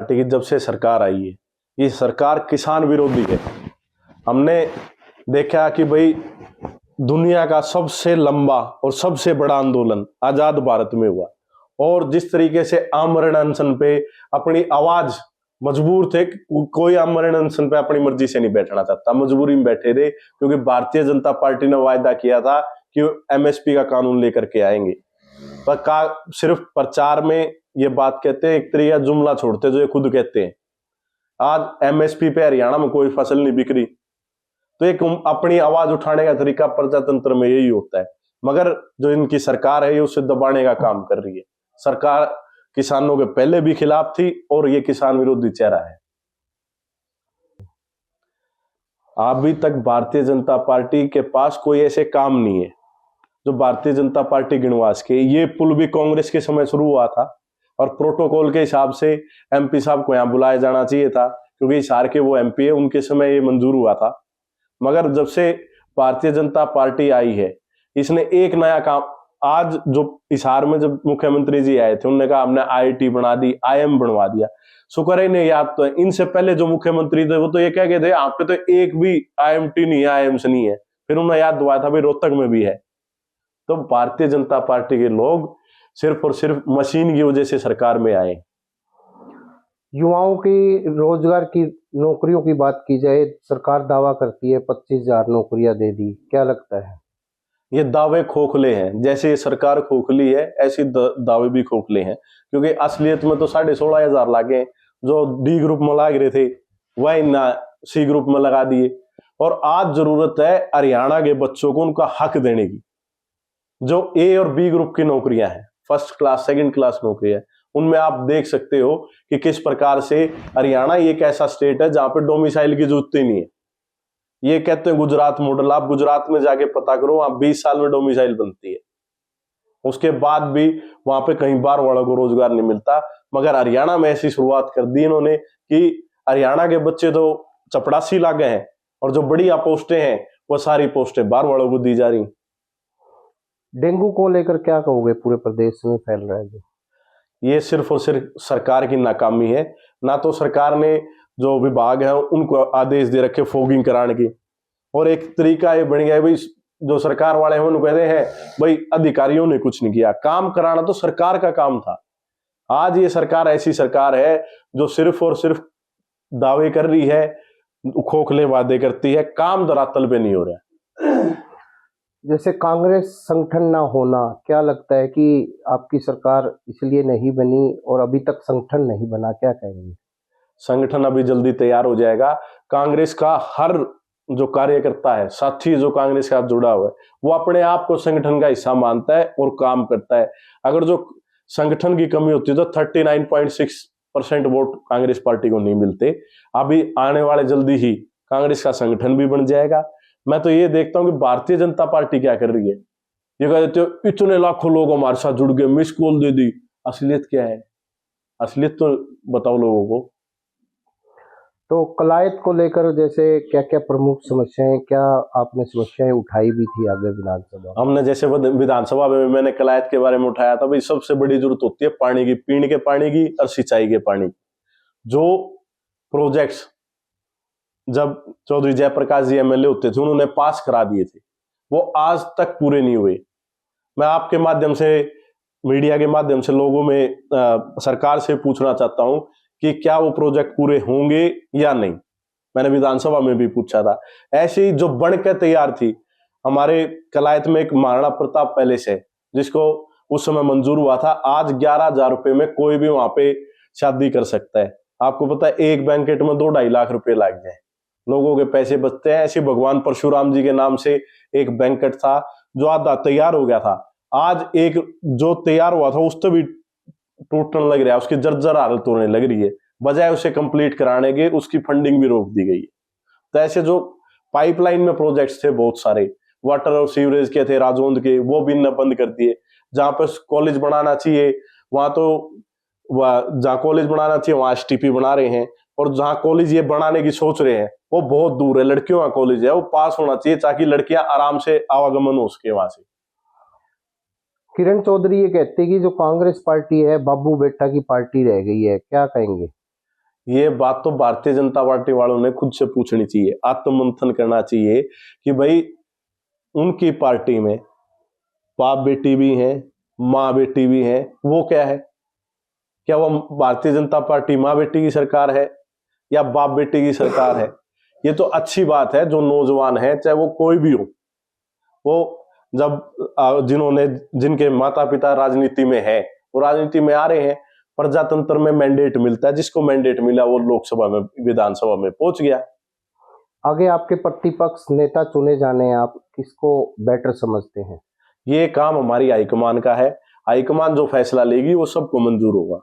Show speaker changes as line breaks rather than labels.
Party की जब से सरकार आई है, ये सरकार किसान विरोधी है। हमने देखा कि भाई दुनिया का सबसे लंबा और सबसे बड़ा आंदोलन आजाद भारत में हुआ, और जिस तरीके से आमरण अनशन पे अपनी आवाज मजबूर थे, कोई आमरण अनशन पे अपनी मर्जी से नहीं बैठना चाहता, मजबूरी में बैठे थे, क्योंकि भारतीय जनता पार्टी ने वायदा किया था कि एमएसपी का कानून लेकर के आएंगे। पर सिर्फ प्रचार में ये बात कहते हैं, एक तरीका जुमला छोड़ते जो ये खुद कहते हैं। आज एमएसपी पे हरियाणा में कोई फसल नहीं बिक रही, तो एक अपनी आवाज उठाने का तरीका प्रजातंत्र में यही होता है। मगर जो इनकी सरकार है ये उसे दबाने का काम कर रही है। सरकार किसानों के पहले भी खिलाफ थी और ये किसान विरोधी चेहरा है। अभी तक भारतीय जनता पार्टी के पास कोई ऐसे काम नहीं है जो भारतीय जनता पार्टी गिनवास के। ये पुल भी कांग्रेस के समय शुरू हुआ था और प्रोटोकॉल के हिसाब से एमपी साहब को यहाँ बुलाया जाना चाहिए था, क्योंकि हिसार के वो एमपी है, उनके समय ये मंजूर हुआ था। मगर जब से भारतीय जनता पार्टी आई है, इसने एक नया काम, आज जो हिसार में जब मुख्यमंत्री जी आए थे, उन्होंने कहा हमने आईआईटी बना दी, आईएम बनवा दिया। शुक्र है इन्हें याद तो है। इनसे पहले जो मुख्यमंत्री थे वो तो ये कह गए थे आप पे तो एक भी आईएमटी नहीं है, आईएम्स नहीं है। फिर उन्हें याद दिलाया था भाई रोहतक में भी है। तो भारतीय जनता पार्टी के लोग सिर्फ और सिर्फ मशीन की वजह से सरकार में आए।
युवाओं की रोजगार की नौकरियों की बात की जाए, सरकार दावा करती है 25,000 नौकरियां दे दी, क्या लगता है?
ये दावे खोखले हैं। जैसे ये सरकार खोखली है, ऐसी दावे भी खोखले हैं, क्योंकि असलियत में तो 16,500 लागे जो डी ग्रुप में लाग रहे थे वह इन्ना सी ग्रुप में लगा दिए। और आज जरूरत है हरियाणा के बच्चों को उनका हक देने की। जो ए और बी ग्रुप की नौकरियां हैं, फर्स्ट क्लास सेकंड क्लास नौकरियां, उनमें आप देख सकते हो कि किस प्रकार से हरियाणा एक ऐसा स्टेट है जहां पे डोमिसाइल की जरूरत ही नहीं है। ये कहते हैं गुजरात मॉडल, आप गुजरात में जाके पता करो, वहां 20 साल में डोमिसाइल बनती है, उसके बाद भी वहां पे कहीं बार वालों को रोजगार नहीं मिलता। मगर हरियाणा में ऐसी शुरुआत कर दी इन्होंने कि हरियाणा के बच्चे तो चपड़ासी लागे हैं, और जो बढ़िया पोस्टें हैं वो सारी पोस्टें बाहर वालों को दी जा रही।
डेंगू को लेकर क्या कहोगे? पूरे प्रदेश में फैल रहा है जो,
ये सिर्फ और सिर्फ सरकार की नाकामी है। ना तो सरकार ने जो विभाग है उनको आदेश दे रखे फॉगिंग कराने की, और एक तरीका ये बन गया है भाई जो सरकार वाले हैं उनको कहते हैं भाई अधिकारियों ने कुछ नहीं किया, काम कराना तो सरकार का काम था। आज ये सरकार ऐसी सरकार है जो सिर्फ और सिर्फ दावे कर रही है, खोखले वादे करती है, काम धरातल पे नहीं हो रहा।
जैसे कांग्रेस संगठन ना होना, क्या लगता है कि आपकी सरकार इसलिए नहीं बनी और अभी तक संगठन नहीं बना, क्या कहेंगे?
संगठन अभी जल्दी तैयार हो जाएगा। कांग्रेस का हर जो कार्यकर्ता है, साथी जो कांग्रेस के साथ जुड़ा हुआ है, वो अपने आप को संगठन का हिस्सा मानता है और काम करता है। अगर जो संगठन की कमी होती है तो 39.6% वोट कांग्रेस पार्टी को नहीं मिलते। अभी आने वाले जल्दी ही कांग्रेस का संगठन भी बन जाएगा। मैं तो ये देखता हूं कि भारतीय जनता पार्टी क्या कर रही है। ये कह देते हो इतने लाखों लोग हमारे साथ जुड़ गए, मिस कॉल दे दी। असलियत क्या है? असलियत तो बताओ लोगों को।
तो कलायत को लेकर जैसे क्या क्या प्रमुख समस्याएं, क्या आपने समस्याएं उठाई भी थी आगे विधानसभा?
हमने जैसे विधानसभा में मैंने कलायत के बारे में उठाया था, भाई सबसे बड़ी जरूरत होती है पानी की, पीने के पानी की और सिंचाई के पानी। जो प्रोजेक्ट्स जब चौधरी जयप्रकाश जी एमएलए होते थे उन्होंने पास करा दिए थे, वो आज तक पूरे नहीं हुए। मैं आपके माध्यम से, मीडिया के माध्यम से लोगों में सरकार से पूछना चाहता हूं कि क्या वो प्रोजेक्ट पूरे होंगे या नहीं। मैंने विधानसभा में भी पूछा था। ऐसे ही जो बनकर तैयार थी, हमारे कलायत में एक महाराणा प्रताप पैलेस है जिसको उस समय मंजूर हुआ था। आज 11,000 रुपए में कोई भी वहां पे शादी कर सकता है। आपको पता है एक बैंकेट में 2-2.5 लाख रुपए लग जाए, लोगों के पैसे बचते हैं। ऐसे भगवान परशुराम जी के नाम से एक बैंकेट था जो आधा तैयार हो गया था, आज एक जो तैयार हुआ था उससे भी टूटने लग रहा है, उसकी जर्जर हालत होने लग रही है। बजाय उसे कंप्लीट कराने के उसकी फंडिंग भी रोक दी गई है। तो ऐसे जो पाइपलाइन में प्रोजेक्ट्स थे बहुत सारे, वाटर और सीवरेज के थे राजौंद के, वो भी इन्हें बंद कर दिए। जहां पर कॉलेज बनाना चाहिए वहां तो जहां कॉलेज बनाना चाहिए वहां एसटीपी बना रहे हैं, और जहां कॉलेज ये बनाने की सोच रहे हैं वो बहुत दूर है। लड़कियों का कॉलेज है, वो पास होना चाहिए ताकि लड़कियां आराम से आवागमन हो सके वहां से।
किरण चौधरी ये कहते हैं कि जो कांग्रेस पार्टी है बाबू बेटा की पार्टी रह गई है, क्या कहेंगे?
ये बात तो भारतीय जनता पार्टी वालों ने खुद से पूछनी चाहिए, आत्ममंथन करना चाहिए कि भाई उनकी पार्टी में बाप बेटी भी हैं, माँ बेटी भी हैं, वो क्या है? क्या वो भारतीय जनता पार्टी माँ बेटी की सरकार है या बाप बेटी की सरकार है? ये तो अच्छी बात है, जो नौजवान है चाहे वो कोई भी हो, वो जब जिनके माता पिता राजनीति में है, वो राजनीति में आ रहे हैं, प्रजातंत्र में मैंडेट मिलता है, जिसको मैंडेट मिला वो लोकसभा में विधानसभा में पहुंच गया।
आगे आपके प्रतिपक्ष नेता चुने जाने हैं, आप किसको बेटर समझते हैं?
ये काम हमारी हाईकमान का है, हाईकमान जो फैसला लेगी वो सबको मंजूर होगा।